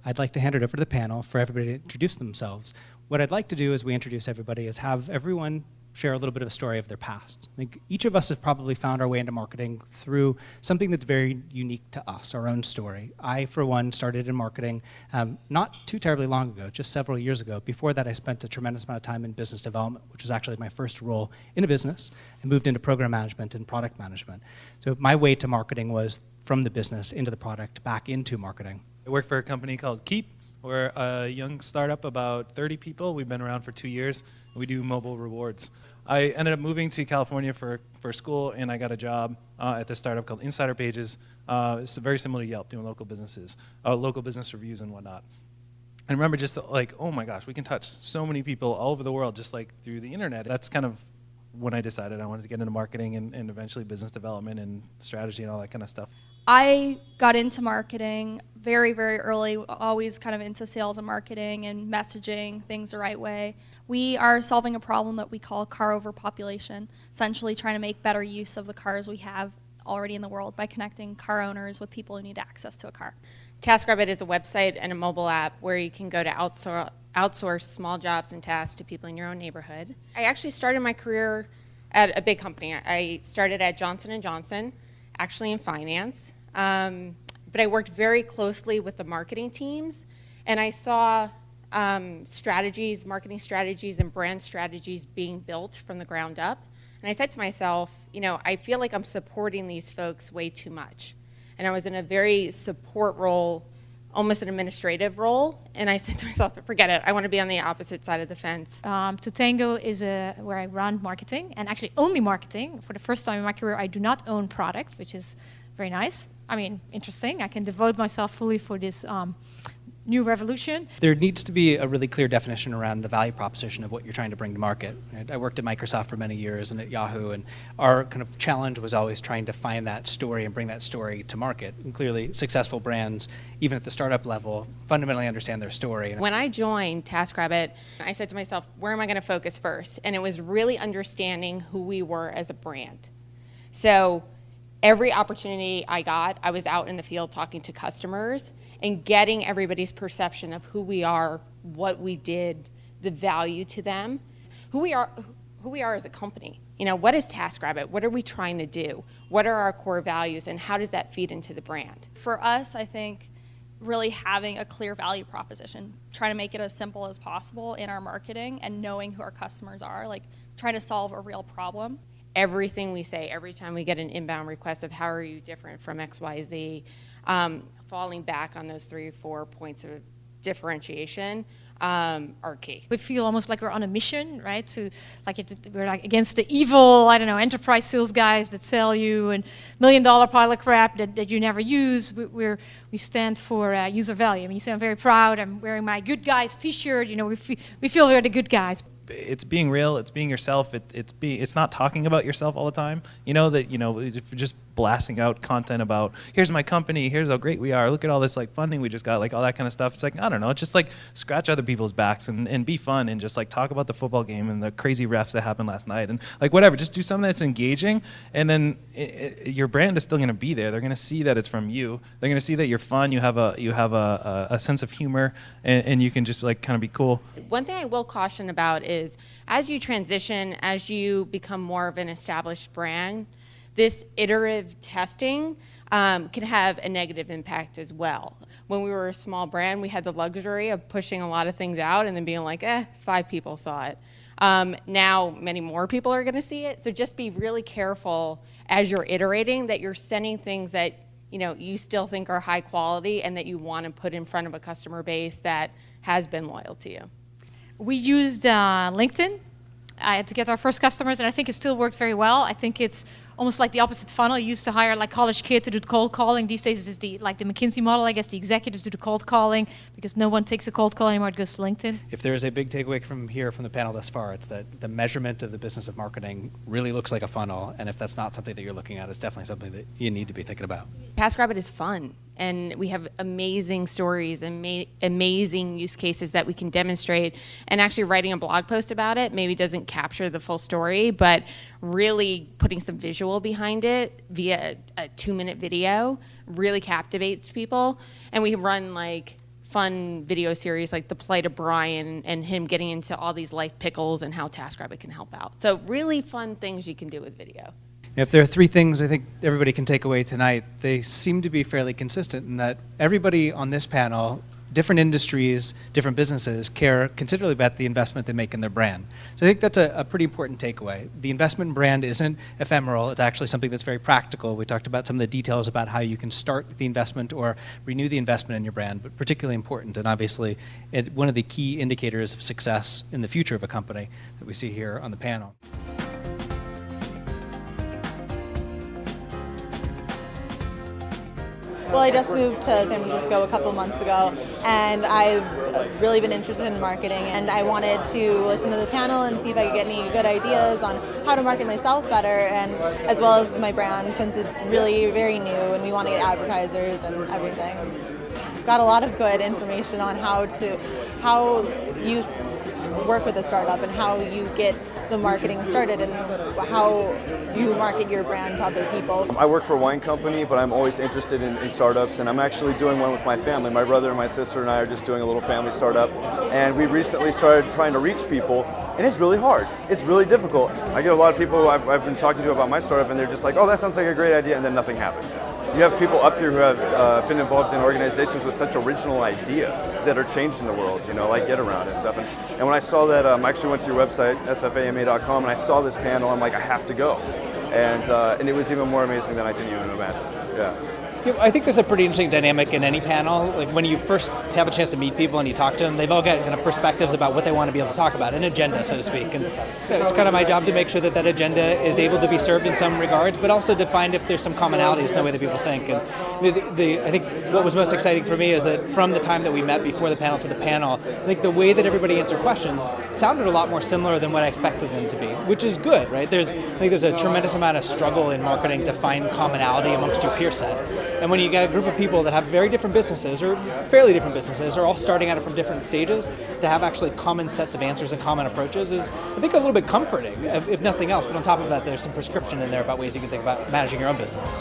I'd like to hand it over to the panel for everybody to introduce themselves. What I'd like to do as we introduce everybody is have everyone share a little bit of a story of their past. I think each of us has probably found our way into marketing through something that's very unique to us, our own story. I, for one, started in marketing not too terribly long ago, just several years ago. Before that, I spent a tremendous amount of time in business development, which was actually my first role in a business. I moved into program management and product management. So my way to marketing was from the business into the product, back into marketing. I work for a company called Keep. We're a young startup, about 30 people. We've been around for 2 years. We do mobile rewards. I ended up moving to California for school, and I got a job at this startup called Insider Pages. It's very similar to Yelp, doing local businesses, local business reviews and whatnot. I remember just like, oh my gosh, we can touch so many people all over the world just like through the internet. That's kind of when I decided I wanted to get into marketing and eventually business development and strategy and all that kind of stuff. I got into marketing very, very early, always kind of into sales and marketing and messaging things the right way. We are solving a problem that we call car overpopulation, essentially trying to make better use of the cars we have already in the world by connecting car owners with people who need access to a car. Taskrabbit is a website and a mobile app where you can go to outsource small jobs and tasks to people in your own neighborhood. I actually started my career at a big company. I started at Johnson & Johnson, actually in finance. But I worked very closely with the marketing teams, and I saw strategies, marketing strategies and brand strategies being built from the ground up. And I said to myself, you know, I feel like I'm supporting these folks way too much. And I was in a very support role, almost an administrative role, and I said to myself, forget it, I want to be on the opposite side of the fence. Totango is where I run marketing, and actually only marketing. For the first time in my career, I do not own product, which is very nice. I mean, interesting. I can devote myself fully for this new revolution. There needs to be a really clear definition around the value proposition of what you're trying to bring to market. Right? I worked at Microsoft for many years and at Yahoo, and our kind of challenge was always trying to find that story and bring that story to market. And clearly, successful brands, even at the startup level, fundamentally understand their story. When I joined Taskrabbit, I said to myself, where am I going to focus first? And it was really understanding who we were as a brand. So every opportunity I got, I was out in the field talking to customers and getting everybody's perception of who we are, what we did, the value to them, who we are as a company. You know, what is Taskrabbit? What are we trying to do? What are our core values, and how does that feed into the brand? For us, I think really having a clear value proposition, trying to make it as simple as possible in our marketing and knowing who our customers are, like trying to solve a real problem. Everything we say, every time we get an inbound request of how are you different from XYZ, falling back on those 3 or 4 points of differentiation are key. We feel almost like we're on a mission, right? We're like against the evil, I don't know, enterprise sales guys that sell you a $1 million pile of crap that you never use. We stand for user value. I mean, you say I'm very proud. I'm wearing my good guys T-shirt. You know, we feel we're the good guys. It's being real. It's being yourself. It's not talking about yourself all the time. You know that if you're just blasting out content about here's my company, here's how great we are, look at all this like funding we just got, like all that kind of stuff. It's like I don't know. It's just like scratch other people's backs and be fun and just like talk about the football game and the crazy refs that happened last night and like whatever. Just do something that's engaging, and then your brand is still going to be there. They're going to see that it's from you. They're going to see that you're fun. You have a sense of humor, and you can just like kind of be cool. One thing I will caution about is as you transition, as you become more of an established brand, this iterative testing can have a negative impact as well. When we were a small brand, we had the luxury of pushing a lot of things out and then being like, 5 people saw it. Now many more people are going to see it, so just be really careful as you're iterating that you're sending things that you still think are high quality and that you want to put in front of a customer base that has been loyal to you. We used LinkedIn to get our first customers, and I think it still works very well. I think it's almost like the opposite funnel. You used to hire like college kids to do cold calling. These days it's the McKinsey model. I guess the executives do the cold calling because no one takes a cold call anymore. It goes to LinkedIn. If there is a big takeaway from the panel thus far, it's that the measurement of the business of marketing really looks like a funnel, and if that's not something that you're looking at, it's definitely something that you need to be thinking about. Taskrabbit is fun, and we have amazing stories and amazing use cases that we can demonstrate, and actually writing a blog post about it maybe doesn't capture the full story, but really putting some visual behind it via a 2-minute video really captivates people. And we run like fun video series like The Plight of Brian and him getting into all these life pickles and how Taskrabbit can help out. So really fun things you can do with video. If there are three things I think everybody can take away tonight, they seem to be fairly consistent in that everybody on this panel, different industries, different businesses, care considerably about the investment they make in their brand. So I think that's a pretty important takeaway. The investment in brand isn't ephemeral, it's actually something that's very practical. We talked about some of the details about how you can start the investment or renew the investment in your brand, but particularly important, and obviously one of the key indicators of success in the future of a company that we see here on the panel. Well, I just moved to San Francisco a couple months ago, and I've really been interested in marketing, and I wanted to listen to the panel and see if I could get any good ideas on how to market myself better, and as well as my brand, since it's really very new and we want to get advertisers and everything. Got a lot of good information on how you work with a startup and how you get the marketing started and how you market your brand to other people. I work for a wine company, but I'm always interested in startups, and I'm actually doing one with my family. My brother and my sister and I are just doing a little family startup, and we recently started trying to reach people, and it's really hard. It's really difficult. I get a lot of people who I've been talking to about my startup, and they're just like, oh, that sounds like a great idea, and then nothing happens. You have people up here who have been involved in organizations with such original ideas that are changing the world, you know, like Getaround and stuff. And when I saw that, I actually went to your website, sfAMA.com, and I saw this panel, I'm like, I have to go. And it was even more amazing than I can even imagine. Yeah. I think there's a pretty interesting dynamic in any panel. Like when you first have a chance to meet people and you talk to them, they've all got kind of perspectives about what they want to be able to talk about, an agenda, so to speak. And it's kind of my job to make sure that that agenda is able to be served in some regards, but also to find if there's some commonalities in the way that people think. And I think what was most exciting for me is that from the time that we met before the panel to the panel, I think the way that everybody answered questions sounded a lot more similar than what I expected them to be, which is good, right? I think there's a tremendous amount of struggle in marketing to find commonality amongst your peer set. And when you get a group of people that have very different businesses, or fairly different businesses, or all starting out from different stages, to have actually common sets of answers and common approaches is, I think, a little bit comforting, if nothing else. But on top of that, there's some prescription in there about ways you can think about managing your own business.